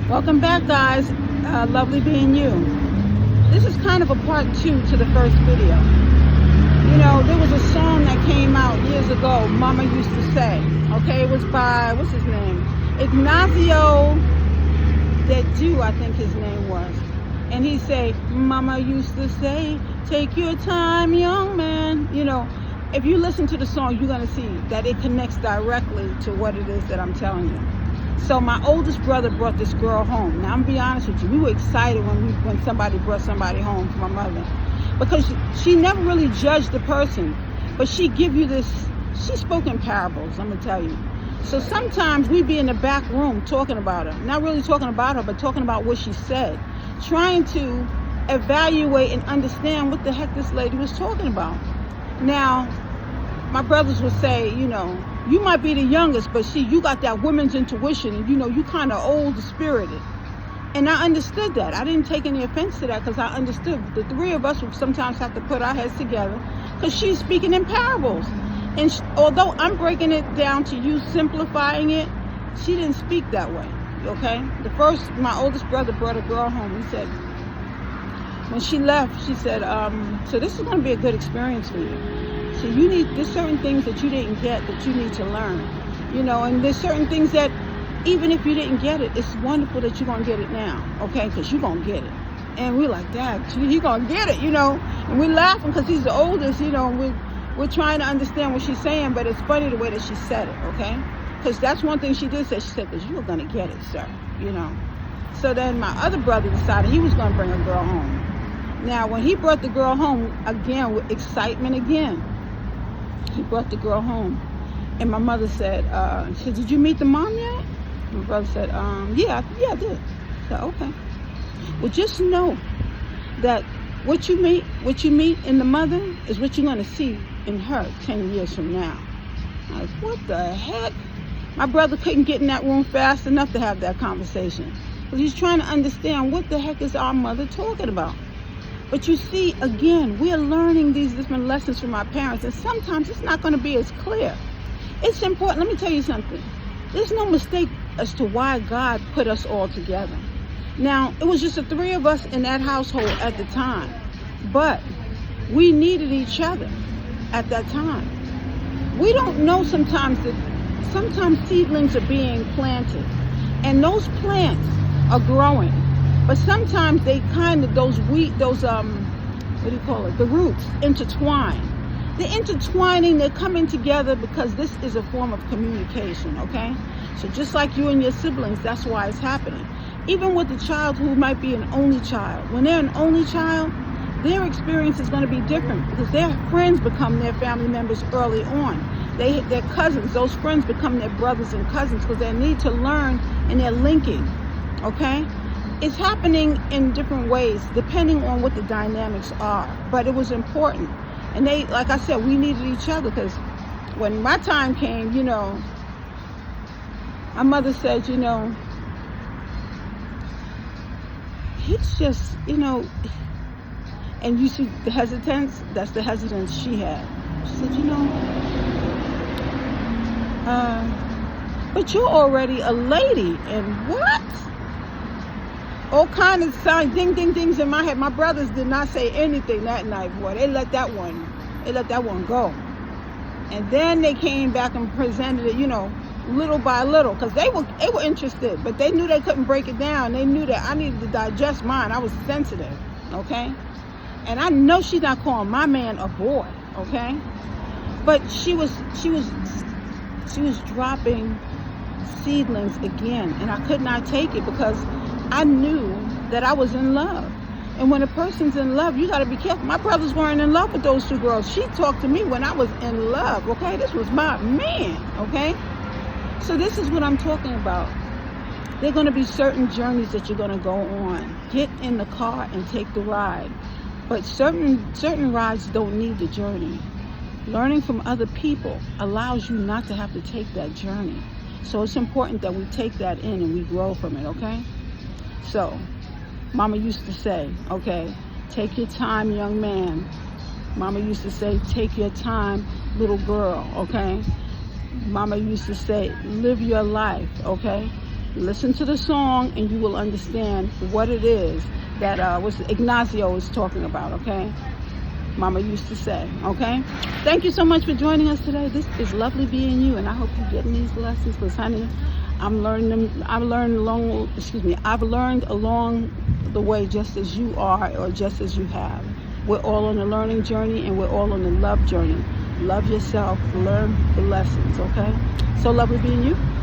Welcome back, guys. Lovely being you. This is kind of a part 2 to the first video. You know, there was a song that came out years ago, Mama used to say. Okay, it was by, what's his name? IgnazioDeddu, I think his name was. And he say, Mama used to say, take your time, young man. You know, if you listen to the song, you're going to see that it connects directly to what it is that I'm telling you. So my oldest brother brought this girl home. Now I'm gonna be honest with you, we were excited when somebody brought somebody home for my mother, because she never really judged the person, but she give you this. She spoke in parables. I'm gonna tell you. So sometimes we'd be in the back room talking about her, not really talking about her, but talking about what she said, trying to evaluate and understand what the heck this lady was talking about. Now, my brothers would say, you know, you might be the youngest, but see, you got that woman's intuition, and you know, you kind of old spirited. And I understood that. I didn't take any offense to that, because I understood the three of us would sometimes have to put our heads together, because she's speaking in parables. And although I'm breaking it down to you, simplifying it, she didn't speak that way. Okay? My oldest brother brought a girl home. He said, when she left, she said, so this is going to be a good experience for you. So there's certain things that you didn't get that you need to learn, you know, and there's certain things that even if you didn't get it, it's wonderful that you're going to get it now, okay, because you're going to get it. And we're like, Dad, he's going to get it, you know, and we're laughing because he's the oldest, you know, and we're trying to understand what she's saying, but it's funny the way that she said it, okay, because that's one thing she did say. She said, because you're going to get it, sir, you know. So then my other brother decided he was going to bring a girl home. Now, when he brought the girl home, again, with excitement again, he brought the girl home, and my mother said, she said, did you meet the mom yet? My brother said, yeah, I did. I said, okay. Well, just know that what you meet in the mother is what you're going to see in her 10 years from now. I was, what the heck? My brother couldn't get in that room fast enough to have that conversation, because he's trying to understand what the heck is our mother talking about. But you see, again, we're learning these different lessons from our parents, and sometimes it's not going to be as clear. It's important. Let me tell you something. There's no mistake as to why God put us all together. Now, it was just the three of us in that household at the time, but we needed each other at that time. We don't know sometimes seedlings are being planted, and those plants are growing. But sometimes they kind of, the roots intertwine. They're intertwining, they're coming together because this is a form of communication, okay? So just like you and your siblings, that's why it's happening. Even with the child who might be an only child, when they're an only child, their experience is going to be different, because their friends become their family members early on. Their cousins, those friends become their brothers and cousins, because they need to learn and they're linking, okay? It's happening in different ways depending on what the dynamics are, but it was important. And like I said, we needed each other, because when my time came, you know, my mother said, you know, he's just, you know, and you see the hesitance, that's the hesitance she had. She said, you know, but you're already a lady, and what? All kinds of sound, ding, ding, dings in my head. My brothers did not say anything that night, boy. They let that one go. And then they came back and presented it, you know, little by little, because they were interested, but they knew they couldn't break it down. They knew that I needed to digest mine. I was sensitive, okay? And I know she's not calling my man a boy, okay? But she was dropping seedlings again, and I could not take it, because I knew that I was in love. And when a person's in love, you got to be careful. My brothers weren't in love with those two girls. She talked to me when I was in love, okay? This was my man, okay? So this is what I'm talking about. There are going to be certain journeys that you're going to go on. Get in the car and take the ride. But certain rides don't need the journey. Learning from other people allows you not to have to take that journey. So it's important that we take that in and we grow from it, okay? So, Mama used to say, okay, take your time, young man. Mama used to say, take your time, little girl, okay? Mama used to say, live your life, okay? Listen to the song and you will understand what it is that Ignacio is talking about, okay? Mama used to say, okay? Thank you so much for joining us today. This is lovely being you, and I hope you're getting these lessons, because honey, I've learned along the way, just as you are, or just as you have. We're all on a learning journey, and we're all on a love journey. Love yourself, learn the lessons, okay? So lovely being you.